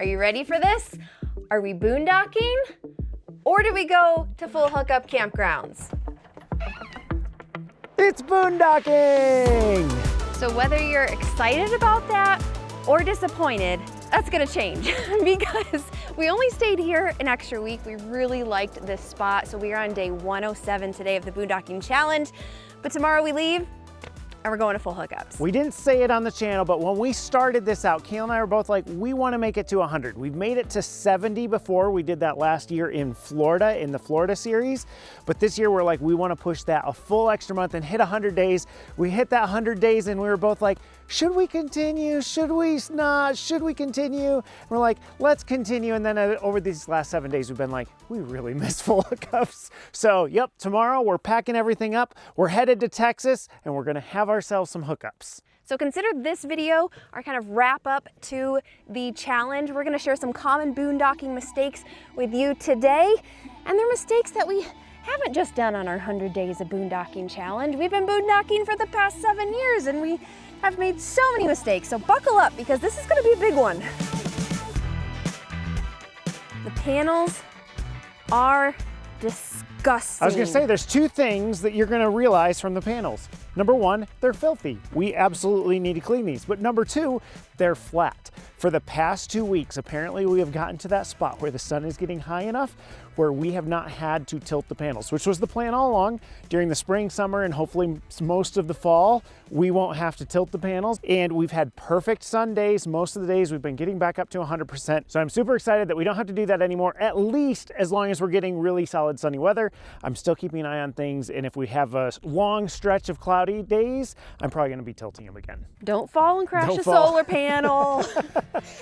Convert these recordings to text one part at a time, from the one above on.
Are you ready for this? Are we boondocking? Or do we go to full hookup campgrounds? It's boondocking! So whether you're excited about that or disappointed, that's gonna change because we only stayed here an extra week. We really liked this spot. So we are on day 107 today of the Boondocking Challenge, but tomorrow we leave and we're going to full hookups. We didn't say it on the channel, but when we started this out, Kalyn and I were both like, we want to make it to 100. We've made it to 70 before. We did that last year in Florida, in the Florida series. But this year we're like, we want to push that a full extra month and hit 100 days. We hit that 100 days and we were both like, should we continue? Should we not? Should we continue? And we're like, let's continue. And then over these last 7 days, we've been like, we really miss full hookups. So yep, tomorrow we're packing everything up. We're headed to Texas and we're gonna have ourselves some hookups. So consider this video our kind of wrap up to the challenge. We're gonna share some common boondocking mistakes with you today. And they're mistakes that we haven't just done on our 100 days of boondocking challenge. We've been boondocking for the past 7 years and we have made so many mistakes. So buckle up because this is gonna be a big one. The panels are disgusting. I was gonna say, there's two things that you're gonna realize from the panels. Number one, they're filthy. We absolutely need to clean these. But number two, they're flat. For the past 2 weeks, apparently we have gotten to that spot where the sun is getting high enough where we have not had to tilt the panels, which was the plan all along. During the spring, summer, and hopefully most of the fall, we won't have to tilt the panels. And we've had perfect sun days. Most of the days we've been getting back up to 100%. So I'm super excited that we don't have to do that anymore, at least as long as we're getting really solid sunny weather. I'm still keeping an eye on things. And if we have a long stretch of cloudy days, I'm probably gonna be tilting them again. Don't fall and crash a solar panel.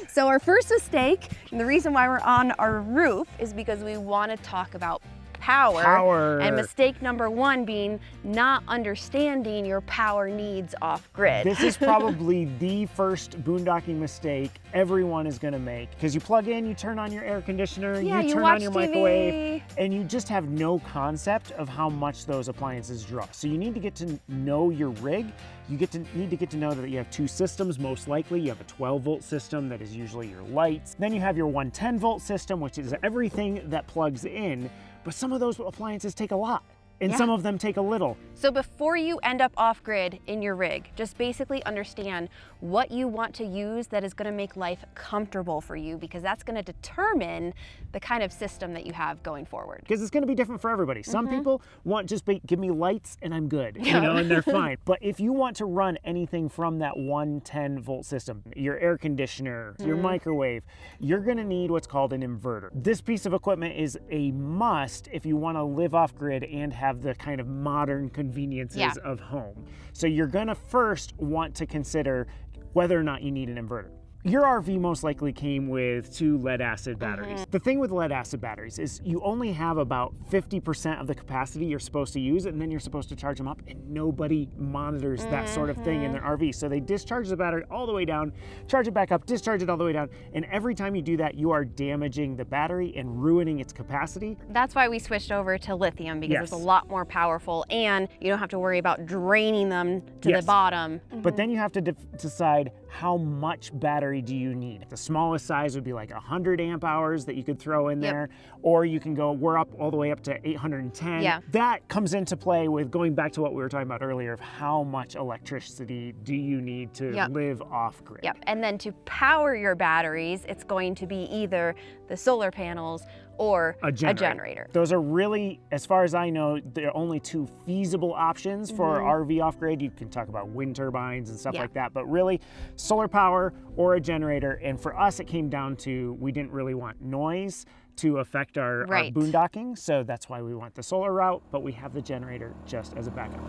So our first mistake, and the reason why we're on our roof, is because we want to talk about power. And mistake number one being not understanding your power needs off grid. This is probably the first boondocking mistake everyone is gonna make, because you plug in, you turn on your air conditioner, you turn on your microwave, and you just have no concept of how much those appliances draw. So you need to get to know your rig. You need to get to know that you have two systems. Most likely you have a 12-volt system that is usually your lights. Then you have your 110-volt system, which is everything that plugs in. But some of those appliances take a lot, and some of them take a little. So before you end up off grid in your rig, just basically understand what you want to use that is gonna make life comfortable for you, because that's gonna determine the kind of system that you have going forward. Because it's gonna be different for everybody. Some people want just give me lights and I'm good, you know, and they're fine. But if you want to run anything from that 110-volt system, your air conditioner, your microwave, you're gonna need what's called an inverter. This piece of equipment is a must if you wanna live off grid and have the kind of modern conveniences of home. So you're gonna first want to consider whether or not you need an inverter. Your RV most likely came with 2 lead acid batteries. The thing with lead acid batteries is you only have about 50% of the capacity you're supposed to use, and then you're supposed to charge them up, and nobody monitors that sort of thing in their RV. So they discharge the battery all the way down, charge it back up, discharge it all the way down, and every time you do that, you are damaging the battery and ruining its capacity. That's why we switched over to lithium, because it's a lot more powerful, and you don't have to worry about draining them to the bottom. But then you have to decide how much battery do you need. The smallest size would be like 100 amp hours that you could throw in there, or you can go, we're up all the way up to 810. That comes into play with going back to what we were talking about earlier of how much electricity do you need to live off grid. And then to power your batteries, it's going to be either the solar panels or a generator. Those are really, as far as I know, there are only 2 feasible options for RV off-grid. You can talk about wind turbines and stuff like that, but really solar power or a generator. And for us, it came down to, we didn't really want noise to affect our boondocking. So that's why we went the solar route, but we have the generator just as a backup.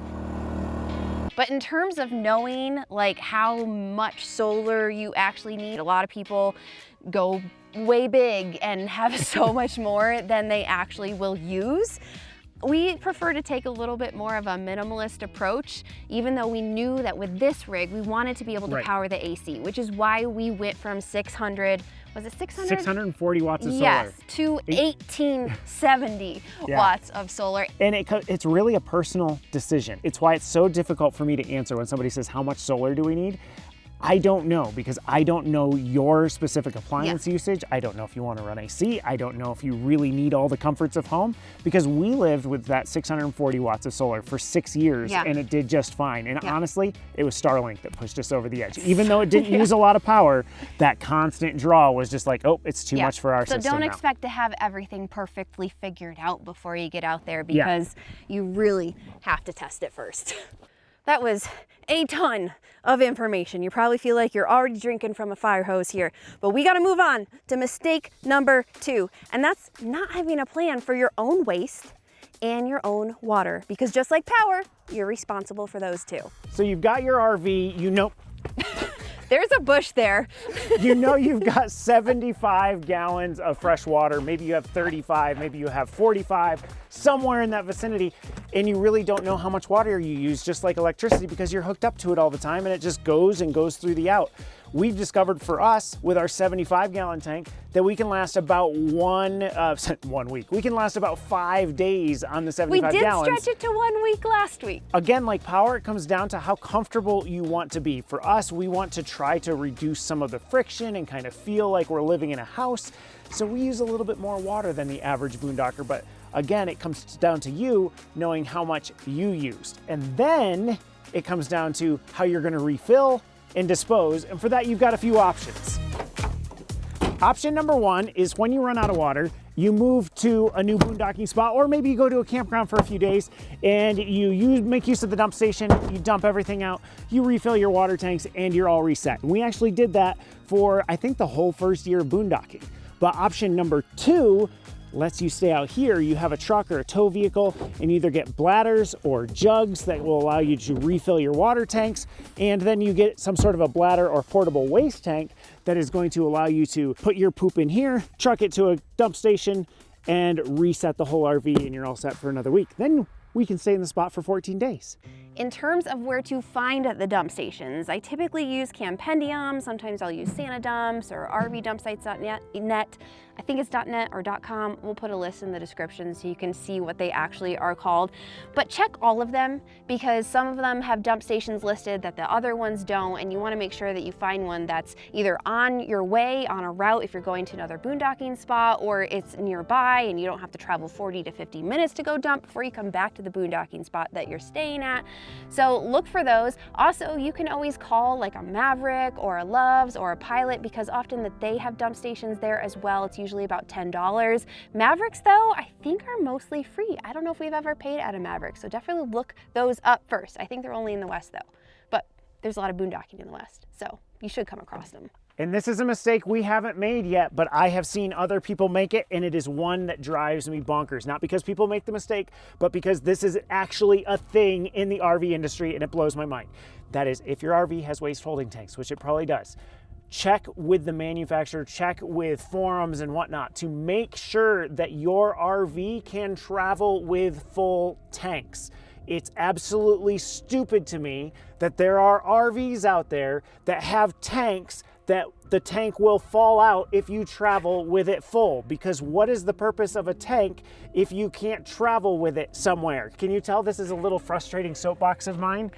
But in terms of knowing like how much solar you actually need, a lot of people go way big and have so much more than they actually will use. We prefer to take a little bit more of a minimalist approach, even though we knew that with this rig, we wanted to be able to power the AC, which is why we went from 600, was it 600? 640 watts of solar. Yes, to 1870 watts of solar. And it's really a personal decision. It's why it's so difficult for me to answer when somebody says, how much solar do we need? I don't know, because I don't know your specific appliance usage. I don't know if you want to run AC. I don't know if you really need all the comforts of home, because we lived with that 640 watts of solar for 6 years and it did just fine. And honestly, it was Starlink that pushed us over the edge. Even though it didn't use a lot of power, that constant draw was just like, oh, it's too much for our system. So don't expect to have everything perfectly figured out before you get out there, because you really have to test it first. That was a ton of information. You probably feel like you're already drinking from a fire hose here, but we got to move on to mistake number 2. And that's not having a plan for your own waste and your own water, because just like power, you're responsible for those too. So you've got your RV, you know, there's a bush there. You know you've got 75 gallons of fresh water. Maybe you have 35, maybe you have 45, somewhere in that vicinity, and you really don't know how much water you use, just like electricity, because you're hooked up to it all the time and it just goes and goes through the out. We've discovered for us with our 75-gallon tank that we can last about one week. We can last about 5 days on the 75 gallons. We did stretch it to 1 week last week. Again, like power, it comes down to how comfortable you want to be. For us, we want to try to reduce some of the friction and kind of feel like we're living in a house. So we use a little bit more water than the average boondocker, but again, it comes down to you knowing how much you used. And then it comes down to how you're gonna refill and dispose, and for that you've got a few options. Option number 1 is when you run out of water, you move to a new boondocking spot, or maybe you go to a campground for a few days and you make use of the dump station, you dump everything out, you refill your water tanks, and you're all reset. And we actually did that for, I think, the whole first year of boondocking. But option number 2 lets you stay out here. You have a truck or a tow vehicle and either get bladders or jugs that will allow you to refill your water tanks, and then you get some sort of a bladder or portable waste tank that is going to allow you to put your poop in here, truck it to a dump station, and reset the whole RV, and you're all set for another week. Then we can stay in the spot for 14 days. In terms of where to find the dump stations, I typically use Campendium. Sometimes I'll use Santa Dumps or RVdumpsites.net. I think it's .net or .com. We'll put a list in the description so you can see what they actually are called. But check all of them, because some of them have dump stations listed that the other ones don't, and you want to make sure that you find one that's either on your way, on a route if you're going to another boondocking spot, or it's nearby and you don't have to travel 40 to 50 minutes to go dump before you come back to the boondocking spot that you're staying at. So look for those. Also, you can always call like a Maverick or a Love's or a Pilot, because often that they have dump stations there as well. It's usually about $10. Mavericks though, I think are mostly free. I don't know if we've ever paid at a Maverick, so definitely look those up first. I think they're only in the West though, but there's a lot of boondocking in the West, so you should come across them. And this is a mistake we haven't made yet, but I have seen other people make it, and it is one that drives me bonkers. Not because people make the mistake, but because this is actually a thing in the RV industry, and it blows my mind. That is, if your RV has waste holding tanks, which it probably does, check with the manufacturer, check with forums and whatnot to make sure that your RV can travel with full tanks. It's absolutely stupid to me that there are RVs out there that have tanks that the tank will fall out if you travel with it full, because what is the purpose of a tank if you can't travel with it somewhere? Can you tell this is a little frustrating soapbox of mine?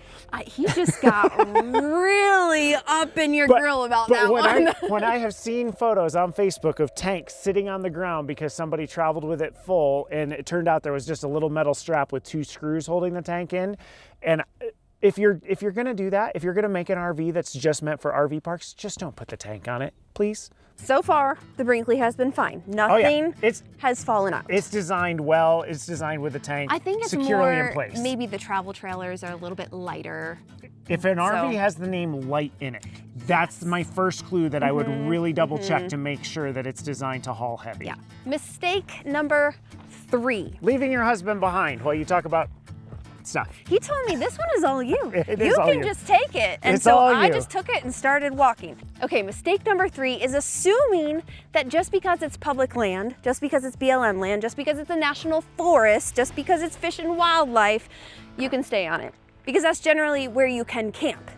He just got really up in your grill about that one. When I have seen photos on Facebook of tanks sitting on the ground because somebody traveled with it full, and it turned out there was just a little metal strap with 2 screws holding the tank in, and if you're gonna do that, if you're gonna make an RV that's just meant for RV parks, just don't put the tank on it, please. So far, the Brinkley has been fine. Nothing has fallen out. It's designed well. It's designed with the tank I think it's securely more, in place. Maybe the travel trailers are a little bit lighter. If an RV has the name light in it, that's my first clue that I would really double check to make sure that it's designed to haul heavy. Yeah. Mistake number 3. Leaving your husband behind while you talk about stuff. He told me this one is all you. You can just take it. And it's so all I you. just took it and started walking. Okay, mistake number 3 is assuming that just because it's public land, just because it's BLM land, just because it's a national forest, just because it's fish and wildlife, you can stay on it. Because that's generally where you can camp.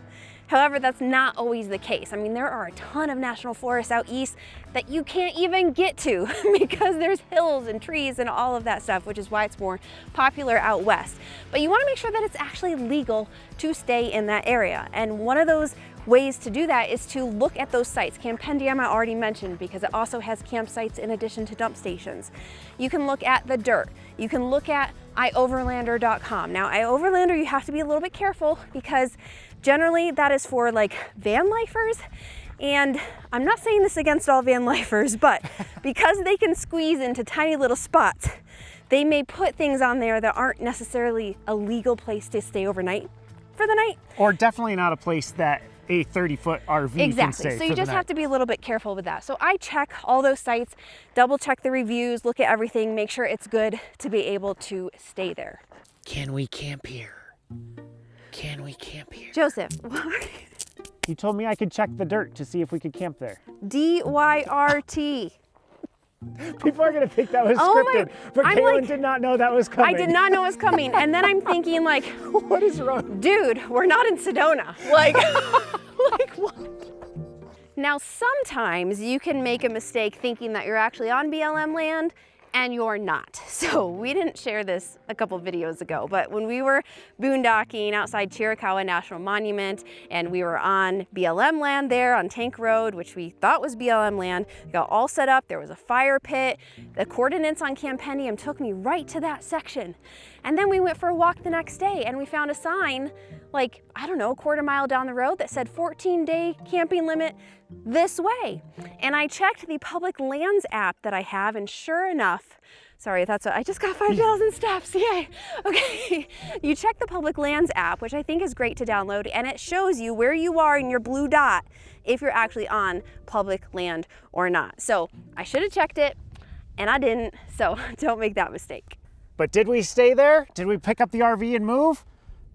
However, that's not always the case. I mean, there are a ton of national forests out east that you can't even get to because there's hills and trees and all of that stuff, which is why it's more popular out west. But you want to make sure that it's actually legal to stay in that area. And one of those ways to do that is to look at those sites. Campendium I already mentioned because it also has campsites in addition to dump stations. You can look at the dirt. You can look at ioverlander.com. Now ioverlander, you have to be a little bit careful because generally that is for like van lifers. And I'm not saying this against all van lifers, but because they can squeeze into tiny little spots, they may put things on there that aren't necessarily a legal place to stay overnight for the night. Or definitely not a place that a 30-foot RV can stay. So you just have to be a little bit careful with that. So I check all those sites, double check the reviews, look at everything, make sure it's good to be able to stay there. Can we camp here? Can we camp here? Joseph, what? You told me I could check the dirt to see if we could camp there. DYRT. People are gonna think that was scripted, but Kalyn did not know that was coming. I did not know it was coming. And then I'm thinking like, what is wrong? Dude, we're not in Sedona. Like, like what? Now, sometimes you can make a mistake thinking that you're actually on BLM land and you're not. So we didn't share this a couple videos ago, but when we were boondocking outside Chiricahua National Monument and we were on BLM land there on Tank Road, which we thought was BLM land, we got all set up, there was a fire pit. The coordinates on Campendium took me right to that section. And then we went for a walk the next day and we found a sign like, I don't know, a quarter mile down the road that said 14-day camping limit this way. And I checked the public lands app that I have, and sure enough, sorry, that's what, I just got 5,000 steps, yay. Okay, you check the public lands app, which I think is great to download, and it shows you where you are in your blue dot if you're actually on public land or not. So I should have checked it, and I didn't, so don't make that mistake. But did we stay there? Did we pick up the RV and move?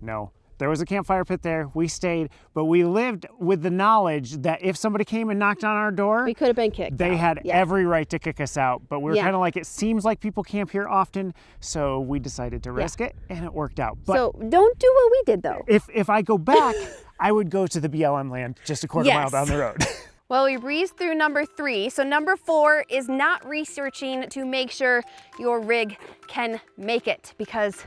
No. There was a campfire pit there, we stayed, but we lived with the knowledge that if somebody came and knocked on our door, we could have been kicked They out. had every right to kick us out, but we were kind of like, it seems like people camp here often, so we decided to risk it, and it worked out. But so don't do what we did though. If I go back, I would go to the BLM land just a quarter mile down the road. Well, we breezed through number 3. So number 4 is not researching to make sure your rig can make it, because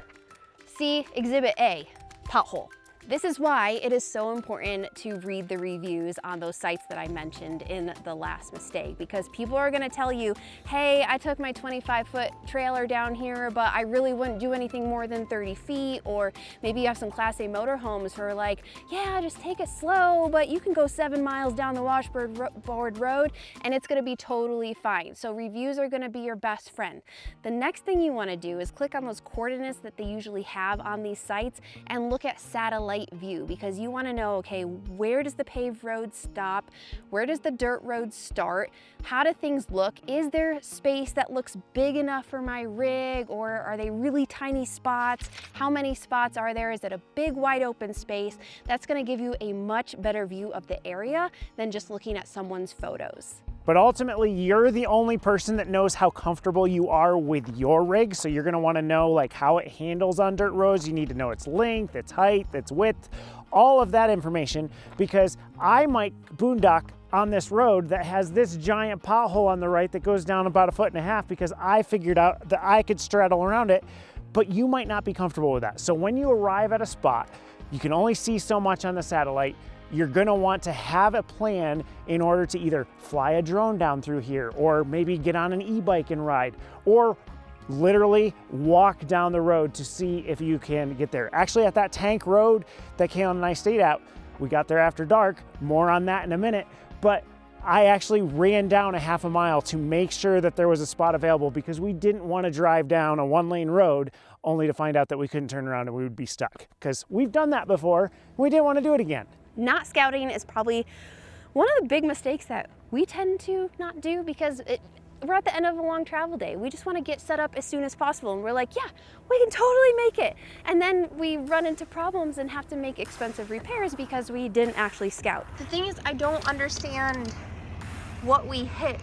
see Exhibit A, pothole. This is why it is so important to read the reviews on those sites that I mentioned in the last mistake, because people are gonna tell you, hey, I took my 25-foot trailer down here, but I really wouldn't do anything more than 30 feet. Or maybe you have some Class A motorhomes who are like, yeah, just take it slow, but you can go 7 miles down the washboard road and it's gonna be totally fine. So reviews are gonna be your best friend. The next thing you wanna do is click on those coordinates that they usually have on these sites and look at satellite view, because you want to know, okay, where does the paved road stop? Where does the dirt road start? How do things look? Is there space that looks big enough for my rig, or are they really tiny spots? How many spots are there? Is it a big wide open space? That's going to give you a much better view of the area than just looking at someone's photos. But ultimately, you're the only person that knows how comfortable you are with your rig. So you're gonna wanna know like how it handles on dirt roads. You need to know its length, its height, its width, all of that information, because I might boondock on this road that has this giant pothole on the right that goes down about 1.5 feet because I figured out that I could straddle around it, but you might not be comfortable with that. So when you arrive at a spot, you can only see so much on the satellite. You're gonna want to have a plan in order to either fly a drone down through here, or maybe get on an e-bike and ride, or literally walk down the road to see if you can get there. Actually, at that Tank Road that Kalyn and I stayed at, we got there after dark, more on that in a minute, but I actually ran down a 1/2 mile to make sure that there was a spot available, because we didn't want to drive down a 1-lane road only to find out that we couldn't turn around and we would be stuck, because we've done that before. We didn't want to do it again. Not scouting is probably one of the big mistakes that we tend to not do, because we're at the end of a long travel day. We just want to get set up as soon as possible, and we're like, yeah, we can totally make it. And then we run into problems and have to make expensive repairs because we didn't actually scout. The thing is, I don't understand what we hit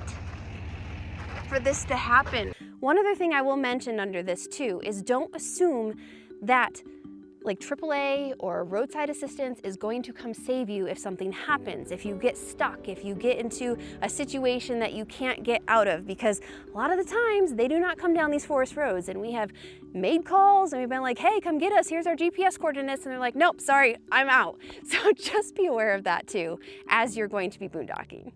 for this to happen. One other thing I will mention under this too is don't assume that like AAA or roadside assistance is going to come save you if something happens, if you get stuck, if you get into a situation that you can't get out of, because a lot of the times they do not come down these forest roads, and we have made calls and we've been like, hey, come get us, here's our GPS coordinates, and they're like, nope, sorry, I'm out. So just be aware of that too as you're going to be boondocking.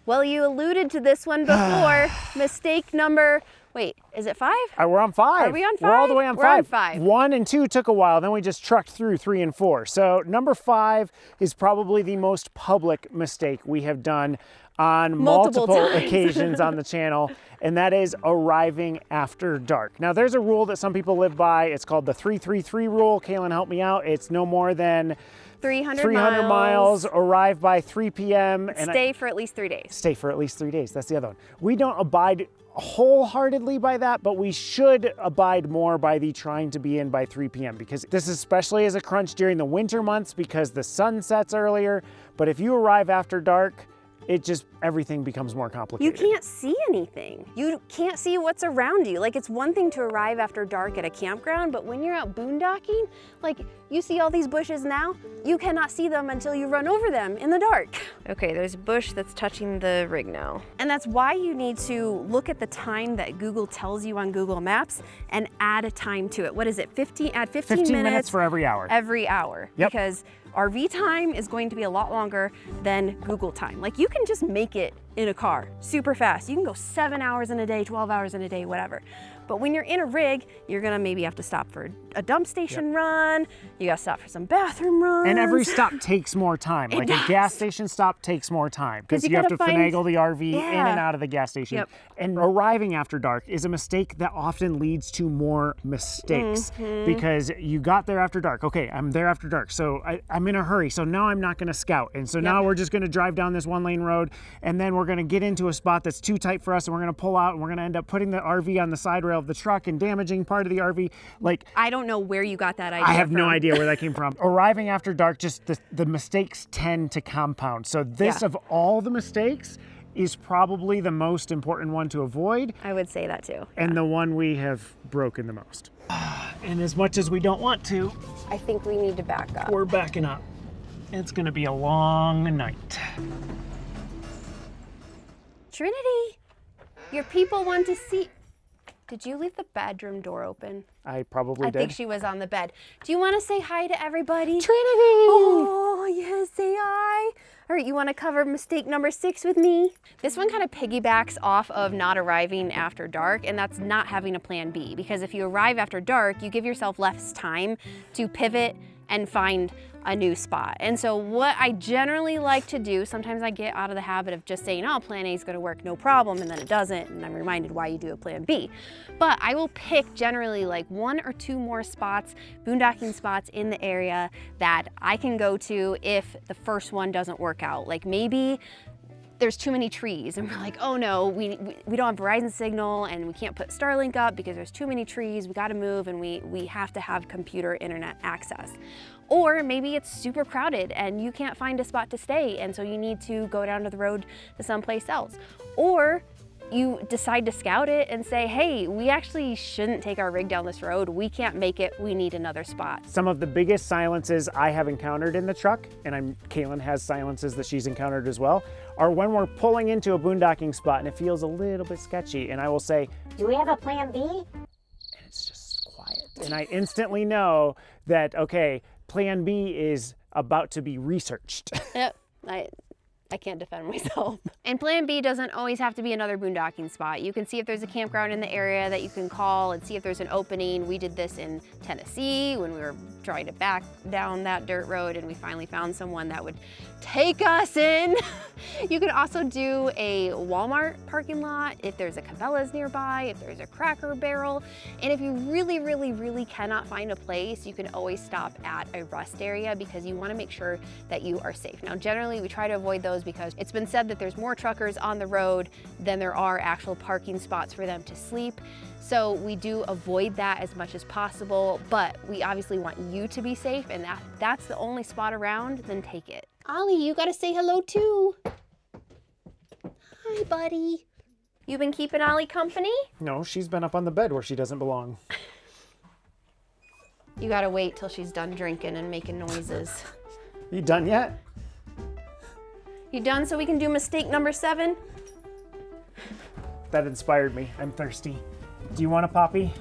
Well, you alluded to this one before. Mistake number, wait, is it 5? We're on 5. Are we on 5? We're all the way on 5. We're on 5. 1 and 2 took a while, then we just trucked through 3 and 4. So number 5 is probably the most public mistake we have done on multiple occasions on the channel, and that is arriving after dark. Now there's a rule that some people live by. It's called the 3-3-3 rule. Kalyn, help me out. It's no more than 300 miles, arrive by 3 p.m. and stay for at least 3 days. Stay for at least 3 days. That's the other one. We don't abide wholeheartedly by that, but we should abide more by the trying to be in by 3 p.m. because this especially is a crunch during the winter months because the sun sets earlier. But if you arrive after dark, everything becomes more complicated. You can't see anything. You can't see what's around you. Like, it's one thing to arrive after dark at a campground, but when you're out boondocking, like, you see all these bushes now, you cannot see them until you run over them in the dark. Okay, there's a bush that's touching the rig now. And that's why you need to look at the time that Google tells you on Google Maps and add a time to it. What is it, add 15 minutes for every hour. Every hour. Yep. Because RV time is going to be a lot longer than Google time. Like, you can just make it in a car super fast. You can go 7 hours in a day, 12 hours in a day, whatever. But when you're in a rig, you're gonna maybe have to stop for a dump station run, you gotta stop for some bathroom runs. And every stop takes more time. Like a gas station stop takes more time because you have to finagle the RV in and out of the gas station. Yep. And arriving after dark is a mistake that often leads to more mistakes because you got there after dark. Okay, I'm there after dark, so I'm in a hurry, so now I'm not gonna scout. And so now we're just gonna drive down this 1-lane road, and then we're gonna get into a spot that's too tight for us, and we're gonna pull out, and we're gonna end up putting the RV on the side rail of the truck and damaging part of the RV. Like, I don't know where you got that idea I have from. no idea where that came from. Arriving after dark, just the mistakes tend to compound. So this, of all the mistakes, is probably the most important one to avoid. I would say that too. And the one we have broken the most. And as much as we don't want to, I think we need to back up. we're backing up. It's gonna be a long night. Trinity, your people want to see. Did you leave the bedroom door open? I probably did. I think she was on the bed. Do you want to say hi to everybody? Trinity! Oh, yes, say hi. All right, you want to cover mistake number 6 with me? This one kind of piggybacks off of not arriving after dark, and that's not having a plan B. Because if you arrive after dark, you give yourself less time to pivot and find a new spot. And so what I generally like to do, sometimes I get out of the habit of just saying, oh, plan A is gonna work, no problem, and then it doesn't, and I'm reminded why you do a plan B. But I will pick generally like 1 or 2 more spots, boondocking spots in the area that I can go to if the first one doesn't work out. Like maybe there's too many trees and we're like, oh no, we don't have Verizon signal and we can't put Starlink up because there's too many trees, we gotta move, and we have to have computer internet access. Or maybe it's super crowded and you can't find a spot to stay, and so you need to go down to the road to someplace else. Or you decide to scout it and say, hey, we actually shouldn't take our rig down this road, we can't make it, we need another spot. Some of the biggest silences I have encountered in the truck, and Kalyn has silences that she's encountered as well, are when we're pulling into a boondocking spot and it feels a little bit sketchy, and I will say, do we have a plan B? And it's just quiet. And I instantly know that, okay, plan B is about to be researched. Yep, I can't defend myself. And plan B doesn't always have to be another boondocking spot. You can see if there's a campground in the area that you can call and see if there's an opening. We did this in Tennessee when we were trying to back down that dirt road, and we finally found someone that would take us in. You can also do a Walmart parking lot if there's a Cabela's nearby, if there's a Cracker Barrel. And if you really, really, really cannot find a place, you can always stop at a rest area because you want to make sure that you are safe. Now, generally, we try to avoid those because it's been said that there's more truckers on the road than there are actual parking spots for them to sleep. So we do avoid that as much as possible, but we obviously want you to be safe, and that's the only spot around, then take it. Ollie, you gotta say hello too. Hi, buddy. You been keeping Ollie company? No, she's been up on the bed where she doesn't belong. You gotta wait till she's done drinking and making noises. You done yet? You done so we can do mistake number 7? That inspired me. I'm thirsty. Do you want a Poppy?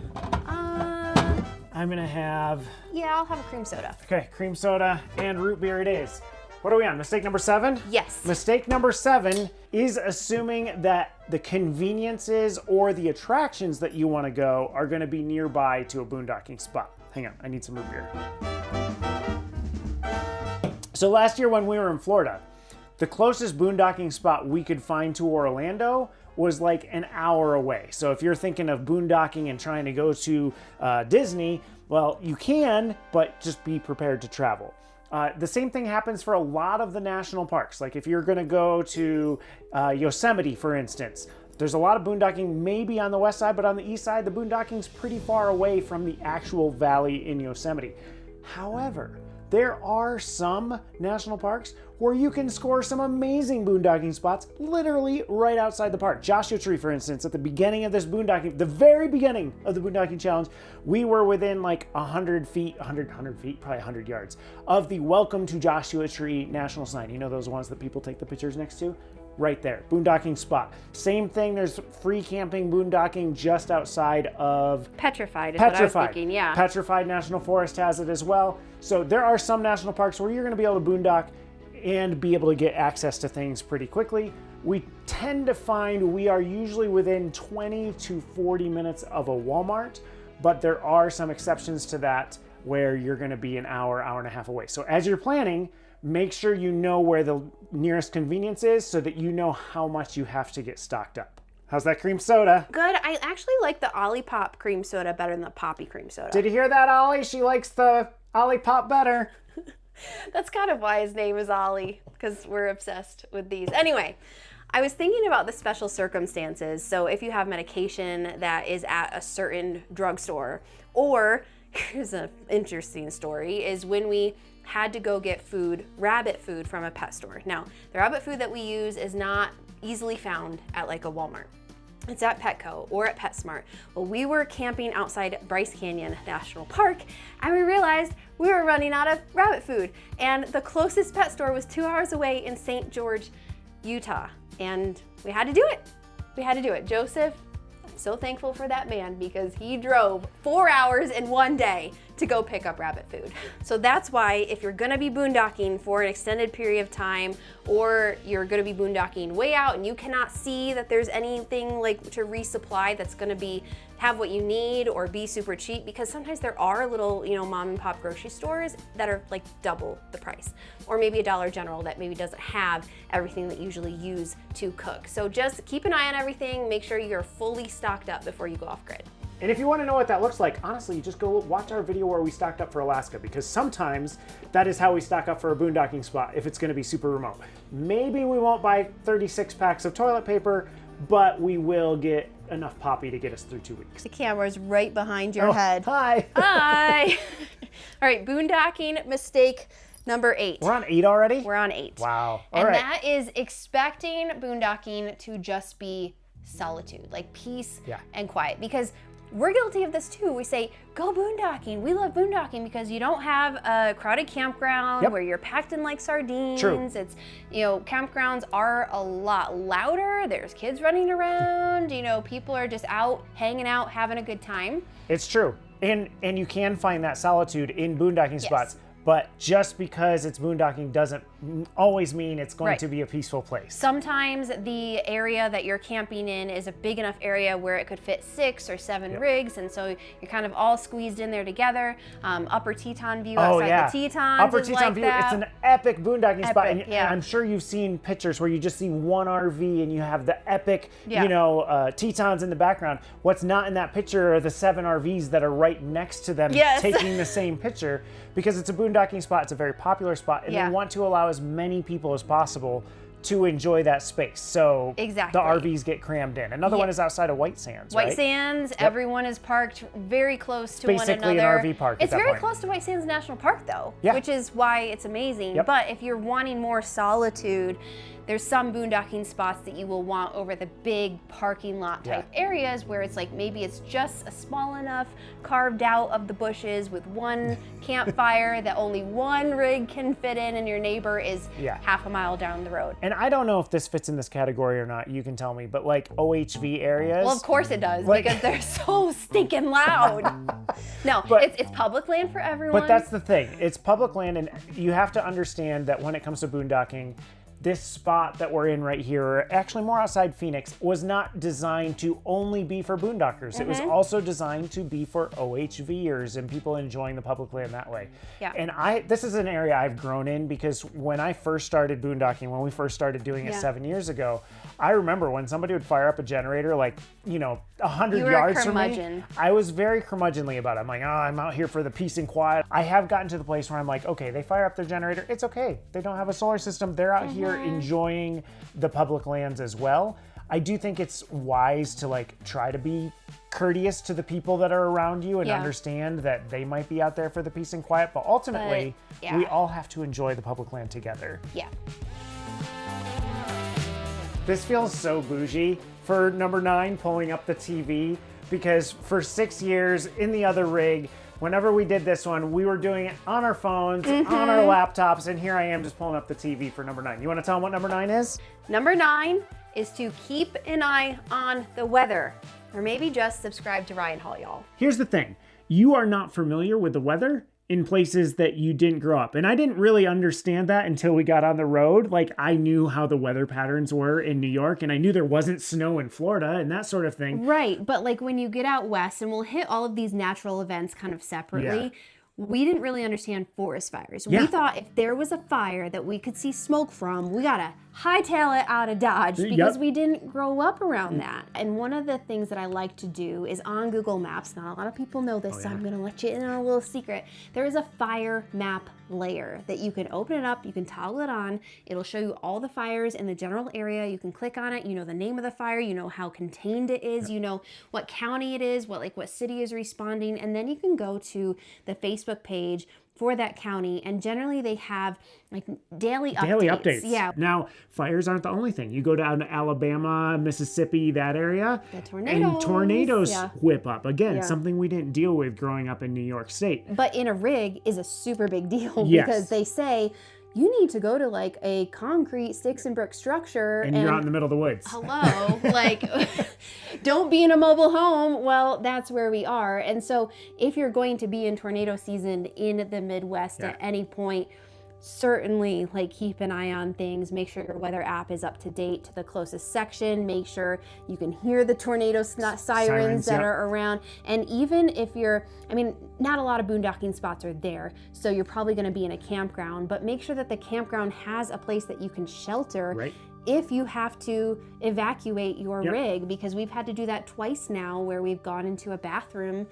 I'm gonna have... Yeah, I'll have a cream soda. Okay, cream soda and root beer it is. What are we on, mistake number 7? Yes. Mistake number 7 is assuming that the conveniences or the attractions that you wanna go are gonna be nearby to a boondocking spot. Hang on, I need some root beer. So last year when we were in Florida, the closest boondocking spot we could find to Orlando was like an hour away. So if you're thinking of boondocking and trying to go to Disney, well, you can, but just be prepared to travel. The same thing happens for a lot of the national parks. Like if you're gonna go to Yosemite, for instance, there's a lot of boondocking maybe on the west side, but on the east side, the boondocking's pretty far away from the actual valley in Yosemite. However, there are some national parks where you can score some amazing boondocking spots literally right outside the park. Joshua Tree, for instance, at the beginning of this boondocking, the very beginning of the boondocking challenge, we were within like 100 feet, probably 100 yards of the Welcome to Joshua Tree national sign. You know those ones that people take the pictures next to? Right there, boondocking spot. Same thing, there's free camping boondocking just outside of Petrified is what I was thinking, yeah. Petrified National Forest has it as well. So there are some national parks where you're gonna be able to boondock and be able to get access to things pretty quickly. We tend to find we are usually within 20 to 40 minutes of a Walmart, but there are some exceptions to that where you're gonna be an hour, hour and a half away. So as you're planning, make sure you know where the nearest convenience is so that you know how much you have to get stocked up. How's that cream soda? Good. I actually like the Olipop cream soda better than the Poppy cream soda. Did you hear that, Ollie? She likes the Olipop better. That's kind of why his name is Ollie, because we're obsessed with these. Anyway, I was thinking about the special circumstances. So if you have medication that is at a certain drugstore, or here's an interesting story, is when we had to go get food, rabbit food from a pet store. Now, the rabbit food that we use is not easily found at like a Walmart. It's at Petco or at PetSmart. Well, we were camping outside Bryce Canyon National Park and we realized we were running out of rabbit food. And the closest pet store was 2 hours away in St. George, Utah. And we had to do it. We had to do it. Joseph, I'm so thankful for that man because he drove 4 hours in one day to go pick up rabbit food. So that's why if you're gonna be boondocking for an extended period of time, or you're gonna be boondocking way out and you cannot see that there's anything like to resupply that's gonna have what you need or be super cheap, because sometimes there are little, mom and pop grocery stores that are like double the price, or maybe a Dollar General that maybe doesn't have everything that you usually use to cook. So just keep an eye on everything, make sure you're fully stocked up before you go off grid. And if you want to know what that looks like, honestly, just go watch our video where we stocked up for Alaska, because sometimes that is how we stock up for a boondocking spot if it's going to be super remote. Maybe we won't buy 36 packs of toilet paper, but we will get enough Poppy to get us through 2 weeks. The camera's right behind your head. Hi. Hi. All right, boondocking mistake number 8. We're on 8 already? We're on 8. Wow. And that is expecting boondocking to just be solitude, like peace and quiet. Because we're guilty of this too. We say, go boondocking. We love boondocking because you don't have a crowded campground where you're packed in like sardines. True. It's, campgrounds are a lot louder. There's kids running around. People are just out, hanging out, having a good time. It's true. And you can find that solitude in boondocking spots. But just because it's boondocking doesn't always mean it's going to be a peaceful place. Sometimes the area that you're camping in is a big enough area where it could fit 6 or 7 rigs, and so you're kind of all squeezed in there together. Upper Teton view outside the Tetons Upper is Teton like view, that. it's an epic boondocking spot. And yeah. I'm sure you've seen pictures where you just see one RV and you have the epic, Tetons in the background. What's not in that picture are the 7 RVs that are right next to them taking the same picture, because it's a boondocking spot. It's a very popular spot, and they want to allow as many people as possible to enjoy that space. So the RVs get crammed in. Another one is outside of White Sands, White Sands, everyone is parked very close to one another. Basically an RV park It's very close to White Sands National Park though, which is why it's amazing. But if you're wanting more solitude, there's some boondocking spots that you will want over the big parking lot type areas where it's like maybe it's just a small enough carved out of the bushes with one campfire that only one rig can fit in, and your neighbor is half a mile down the road. And I don't know if this fits in this category or not, you can tell me, but like OHV areas. Well, of course it does, because they're so stinking loud. No, but it's public land for everyone. But that's the thing, it's public land, and you have to understand that when it comes to boondocking, this spot that we're in right here, actually more outside Phoenix, was not designed to only be for boondockers. It was also designed to be for OHVers and people enjoying the public land that way. Yeah. And this is an area I've grown in, because when I first started boondocking, when we first started doing it 7 years ago, I remember when somebody would fire up a generator like, 100 yards from me, I was very curmudgeonly about it. I'm like, oh, I'm out here for the peace and quiet. I have gotten to the place where I'm like, okay, they fire up their generator, it's okay. They don't have a solar system. They're out here enjoying the public lands as well. I do think it's wise to like try to be courteous to the people that are around you and understand that they might be out there for the peace and quiet, but ultimately we all have to enjoy the public land together. Yeah. This feels so bougie for number 9, pulling up the TV, because for 6 years in the other rig, whenever we did this one, we were doing it on our phones, on our laptops, and here I am just pulling up the TV for number 9. You want to tell them what number 9 is? Number 9 is to keep an eye on the weather, or maybe just subscribe to Ryan Hall, y'all. Here's the thing. You are not familiar with the weather in places that you didn't grow up. And I didn't really understand that until we got on the road. Like, I knew how the weather patterns were in New York, and I knew there wasn't snow in Florida and that sort of thing. Right, but like when you get out west, and we'll hit all of these natural events kind of separately, we didn't really understand forest fires. We thought if there was a fire that we could see smoke from, we gotta hightail it out of Dodge, because we didn't grow up around that. And one of the things that I like to do is on Google Maps, not a lot of people know this, so I'm gonna let you in on a little secret. There is a fire map layer that you can open it up, you can toggle it on, it'll show you all the fires in the general area, you can click on it, you know the name of the fire, you know how contained it is, you know what county it is, what city is responding, and then you can go to the Facebook page for that county, and generally they have like daily updates. Yeah. Now, fires aren't the only thing. You go down to Alabama, Mississippi, that area, the tornadoes. And tornadoes whip up. Again, something we didn't deal with growing up in New York State. But in a rig is a super big deal, because they say, you need to go to like a concrete sticks and brick structure. And you're out in the middle of the woods. Hello, like, don't be in a mobile home. Well, that's where we are. And so if you're going to be in tornado season in the Midwest at any point, certainly like keep an eye on things, make sure your weather app is up to date to the closest section, make sure you can hear the tornado sirens that are around. And even if you're, I mean, not a lot of boondocking spots are there, so you're probably going to be in a campground, but make sure that the campground has a place that you can shelter if you have to evacuate your rig, because we've had to do that twice now, where we've gone into a bathroom,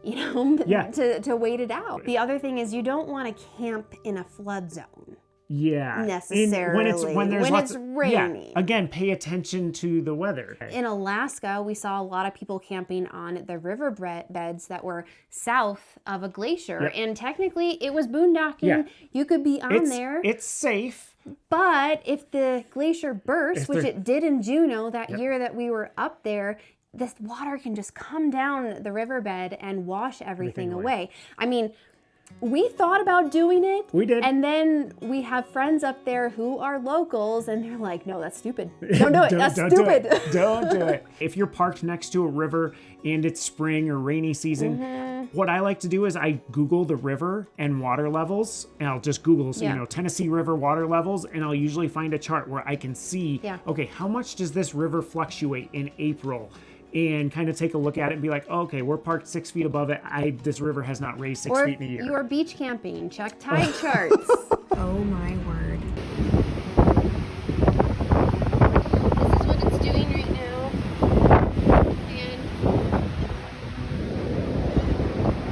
you know, to wait it out. The other thing is you don't want to camp in a flood zone. Necessarily. When it's rainy. Yeah. Again, pay attention to the weather. In Alaska, we saw a lot of people camping on the river beds that were south of a glacier. And technically, it was boondocking. You could be on there. It's safe. But if the glacier burst, which it did in Juneau that year that we were up there, this water can just come down the riverbed and wash everything away. I mean, we thought about doing it. We did. And then we have friends up there who are locals, and they're like, no, that's stupid. Don't do it. That's stupid. Don't do it. If you're parked next to a river and it's spring or rainy season, what I like to do is I Google the river and water levels, and I'll just Google, you know, Tennessee River water levels, and I'll usually find a chart where I can see, okay, how much does this river fluctuate in April? And kind of take a look at it and be like, oh, okay, we're parked 6 feet above it. This river has not raised 6 feet in a year. Or you are beach camping. Check tide charts. Oh my word. This is what it's doing right now. And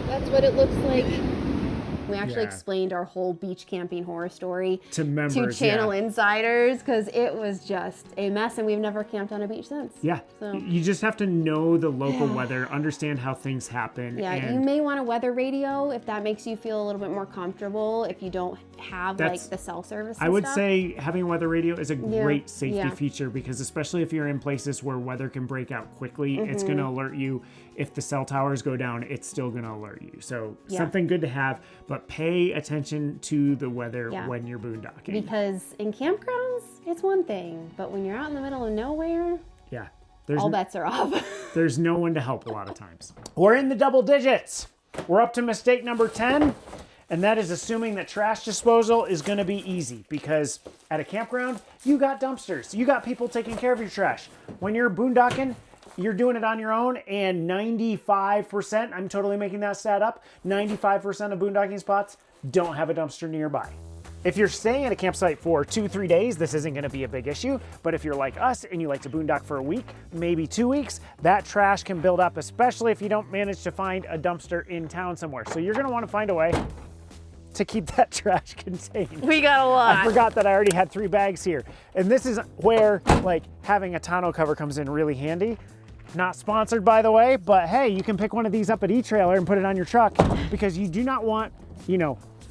that's what it looks like. We actually explained our whole beach camping horror story to members, to channel insiders, because it was just a mess, and we've never camped on a beach since. Yeah. So you just have to know the local weather, understand how things happen. Yeah, and you may want a weather radio if that makes you feel a little bit more comfortable, if you don't have like the cell service and I would stuff. say having a weather radio is a great safety Yeah. feature, because especially if you're in places where weather can break out quickly, it's going to alert you. If the cell towers go down, it's still going to alert you. So something good to have, but pay attention to the weather when you're boondocking. Because in campgrounds, it's one thing, but when you're out in the middle of nowhere, all bets are off. There's no one to help a lot of times. We're in the double digits. We're up to mistake number 10. And that is assuming that trash disposal is going to be easy, because at a campground, you got dumpsters. You got people taking care of your trash. When you're boondocking, you're doing it on your own, and 95%, I'm totally making that stat up, 95% of boondocking spots don't have a dumpster nearby. If you're staying at a campsite for 2-3 days, this isn't going to be a big issue. But if you're like us and you like to boondock for a week, maybe 2 weeks, that trash can build up, especially if you don't manage to find a dumpster in town somewhere. So you're going to want to find a way to keep that trash contained. We got a lot. I forgot that I already had 3 bags here. And this is where like having a tonneau cover comes in really handy. Not sponsored, by the way, but hey, you can pick one of these up at eTrailer and put it on your truck, because you do not want,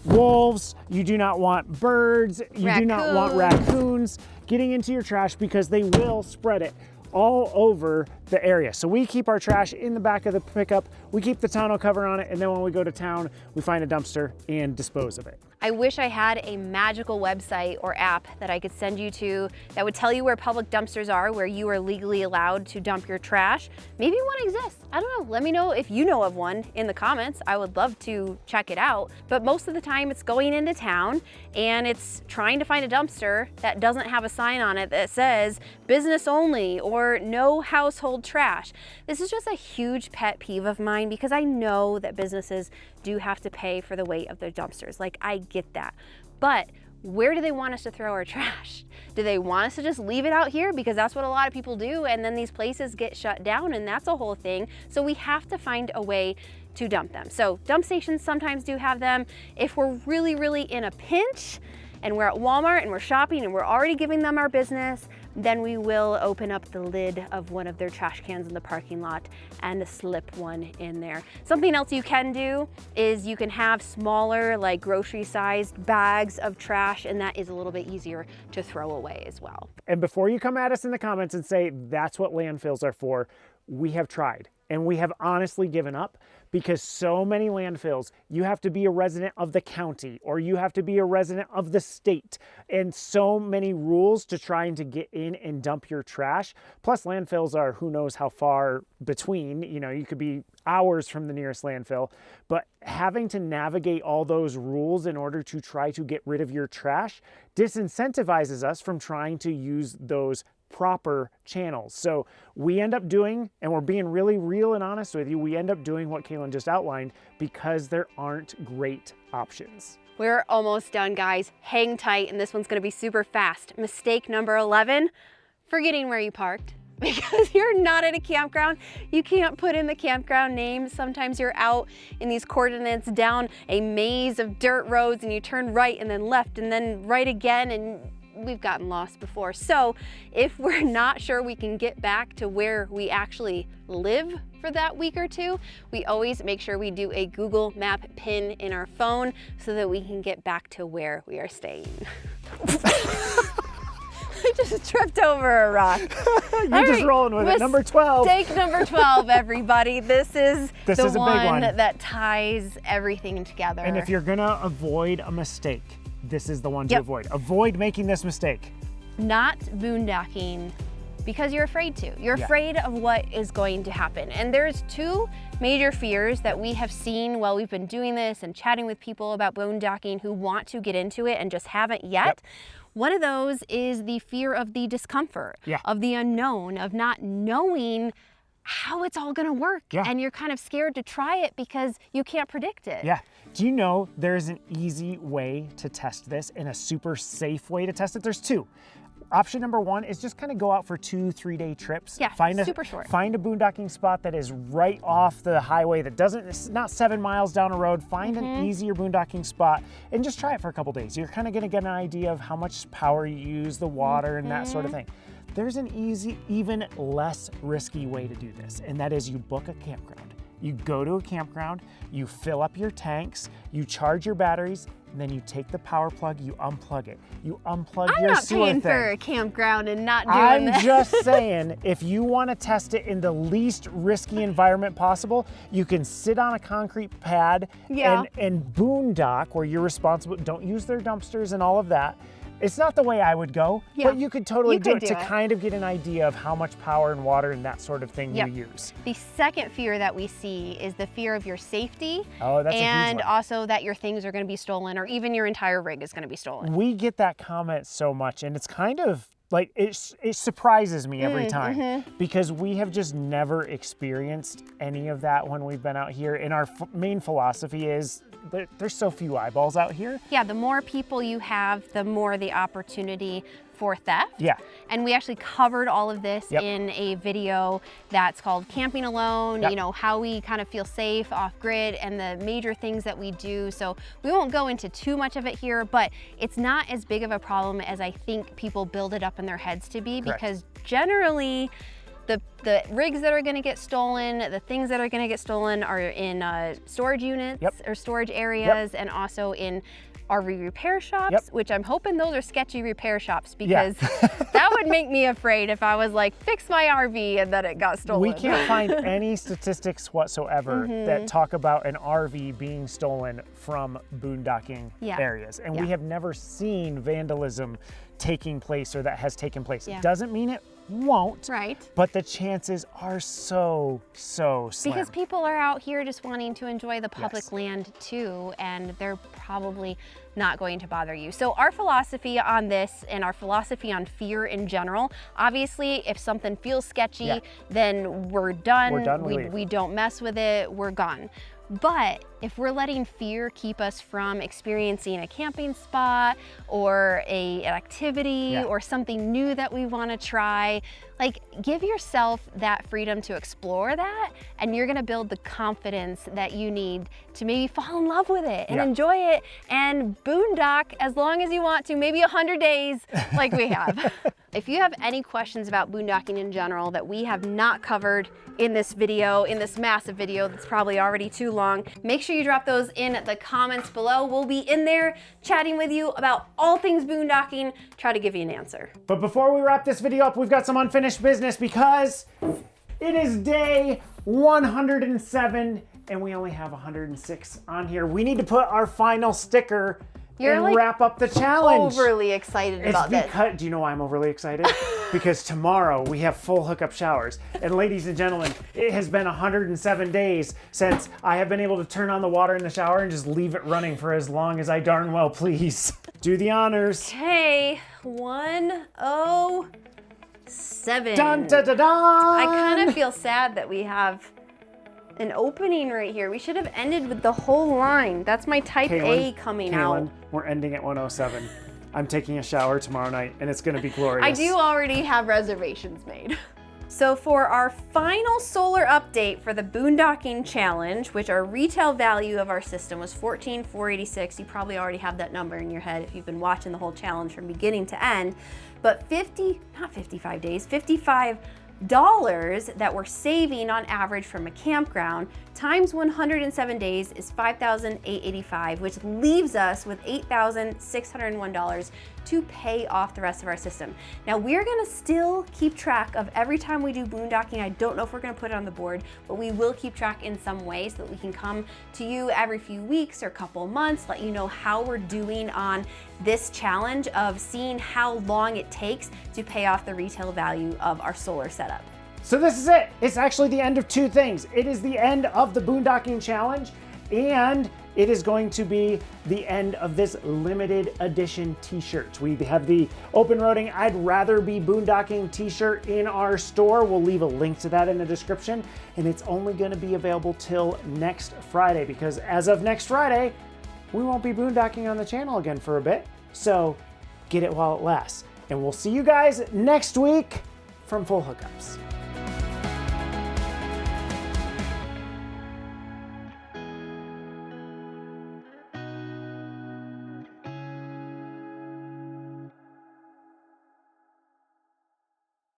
wolves, you do not want birds, you do not want raccoons getting into your trash, because they will spread it all over the area. So we keep our trash in the back of the pickup, we keep the tonneau cover on it, and then when we go to town, we find a dumpster and dispose of it. I wish I had a magical website or app that I could send you to that would tell you where public dumpsters are, where you are legally allowed to dump your trash. Maybe one exists. I don't know. Let me know if you know of one in the comments. I would love to check it out. But most of the time it's going into town and it's trying to find a dumpster that doesn't have a sign on it that says business only or no household trash. This is just a huge pet peeve of mine, because I know that businesses do have to pay for the weight of their dumpsters. Like, I get that. But where do they want us to throw our trash? Do they want us to just leave it out here? Because that's what a lot of people do, and then these places get shut down, and that's a whole thing. So we have to find a way to dump them. So dump stations sometimes do have them. If we're really, really in a pinch and we're at Walmart and we're shopping and we're already giving them our business, then we will open up the lid of one of their trash cans in the parking lot and slip one in there. Something else you can do is you can have smaller, like grocery-sized bags of trash, and that is a little bit easier to throw away as well. And before you come at us in the comments and say that's what landfills are for, we have tried and we have honestly given up, because so many landfills, you have to be a resident of the county or you have to be a resident of the state, and so many rules to trying to get in and dump your trash. Plus landfills are who knows how far between, you could be hours from the nearest landfill, but having to navigate all those rules in order to try to get rid of your trash disincentivizes us from trying to use those proper channels. So we end up doing, and we're being really real and honest with you, we end up doing what Kalyn just outlined, because there aren't great options. We're almost done, guys. Hang tight, and this one's gonna be super fast. Mistake number 11, forgetting where you parked. Because you're not at a campground, you can't put in the campground name. Sometimes you're out in these coordinates down a maze of dirt roads and you turn right and then left and then right again, and we've gotten lost before. So if we're not sure we can get back to where we actually live for that week or two, we always make sure we do a Google Map pin in our phone so that we can get back to where we are staying. I just tripped over a rock. You're just rolling with it. Number 12. Mistake number 12, everybody. This is a big one that ties everything together. And if you're gonna avoid a mistake, this is the one to avoid. Avoid making this mistake. Not boondocking because you're afraid to. You're afraid of what is going to happen. And there's 2 major fears that we have seen while we've been doing this and chatting with people about boondocking who want to get into it and just haven't yet. One of those is the fear of the discomfort, of the unknown, of not knowing how it's all gonna work. And you're kind of scared to try it because you can't predict it. Do you know there's an easy way to test this and a super safe way to test it? There's 2. option number one is just kind of go out for 2-3 day trips. Yeah, super short. Find a boondocking spot that is right off the highway that it's not 7 miles down a road. Find an easier boondocking spot and just try it for a couple days. You're kind of going to get an idea of how much power you use, the water, and that sort of thing. There's an easy, even less risky way to do this, and that is you book a campground. You go to a campground, you fill up your tanks, you charge your batteries, and then you take the power plug, you unplug it. You unplug your sewer thing. I'm not paying for a campground and not doing this. I'm just saying, if you want to test it in the least risky environment possible, you can sit on a concrete pad and boondock where you're responsible. Don't use their dumpsters and all of that. It's not the way I would go, but you could totally do it to kind of get an idea of how much power and water and that sort of thing you use. The second fear that we see is the fear of your safety. Oh, that's a huge one. And also that your things are going to be stolen, or even your entire rig is going to be stolen. We get that comment so much, and it's kind of like, it surprises me every time because we have just never experienced any of that when we've been out here. And our main philosophy is there's so few eyeballs out here. Yeah, the more people you have, the more the opportunity for theft. Yeah. And we actually covered all of this in a video that's called Camping Alone, you know, how we kind of feel safe off grid and the major things that we do. So we won't go into too much of it here, but it's not as big of a problem as I think people build it up in their heads to be, because generally the rigs that are going to get stolen, the things that are going to get stolen are in storage units or storage areas, and also in RV repair shops, which I'm hoping those are sketchy repair shops, because that would make me afraid if I was like, fix my RV and then it got stolen. We can't find any statistics whatsoever that talk about an RV being stolen from boondocking areas. And we have never seen vandalism taking place or that has taken place. It doesn't mean it won't, but the chances are so slim. Because people are out here just wanting to enjoy the public land too, and they're probably not going to bother you. So our philosophy on this, and our philosophy on fear in general, obviously if something feels sketchy, then we're done. We're done, we don't mess with it, we're gone. But if we're letting fear keep us from experiencing a camping spot or an activity or something new that we want to try, like, give yourself that freedom to explore that, and you're gonna build the confidence that you need to maybe fall in love with it and enjoy it and boondock as long as you want to, maybe 100 days like we have. If you have any questions about boondocking in general that we have not covered in this video, in this massive video that's probably already too long, make sure you drop those in the comments below. We'll be in there chatting with you about all things boondocking, try to give you an answer. But before we wrap this video up, we've got some unfinished business because it is day 107 and we only have 106 on here. We need to put our final sticker and like wrap up the challenge. Overly excited about this. Do you know why I'm overly excited? Because tomorrow we have full hookup showers. And ladies and gentlemen, it has been 107 days since I have been able to turn on the water in the shower and just leave it running for as long as I darn well please. Do the honors. Okay, 107. Dun, dun, dun, dun. I kind of feel sad that we have an opening right here. We should have ended with the whole line. That's my type A coming out. We're ending at 107. I'm taking a shower tomorrow night and it's gonna be glorious. I do already have reservations made. So for our final solar update for the Boondocking Challenge, which our retail value of our system was $14,486. You probably already have that number in your head if you've been watching the whole challenge from beginning to end. But 55 dollars that we're saving on average from a campground times 107 days is $5,885, which leaves us with $8,601 to pay off the rest of our system. Now we're gonna still keep track of every time we do boondocking. I don't know if we're gonna put it on the board, but we will keep track in some way so that we can come to you every few weeks or couple months, let you know how we're doing on this challenge of seeing how long it takes to pay off the retail value of our solar setup. So this is it. It's actually the end of two things. It is the end of the Boondocking Challenge, and it is going to be the end of this limited edition t-shirt. We have the Open Roading I'd Rather Be Boondocking t-shirt in our store. We'll leave a link to that in the description, and it's only going to be available till next Friday, because as of next Friday, we won't be boondocking on the channel again for a bit. So get it while it lasts. And we'll see you guys next week from Full Hookups.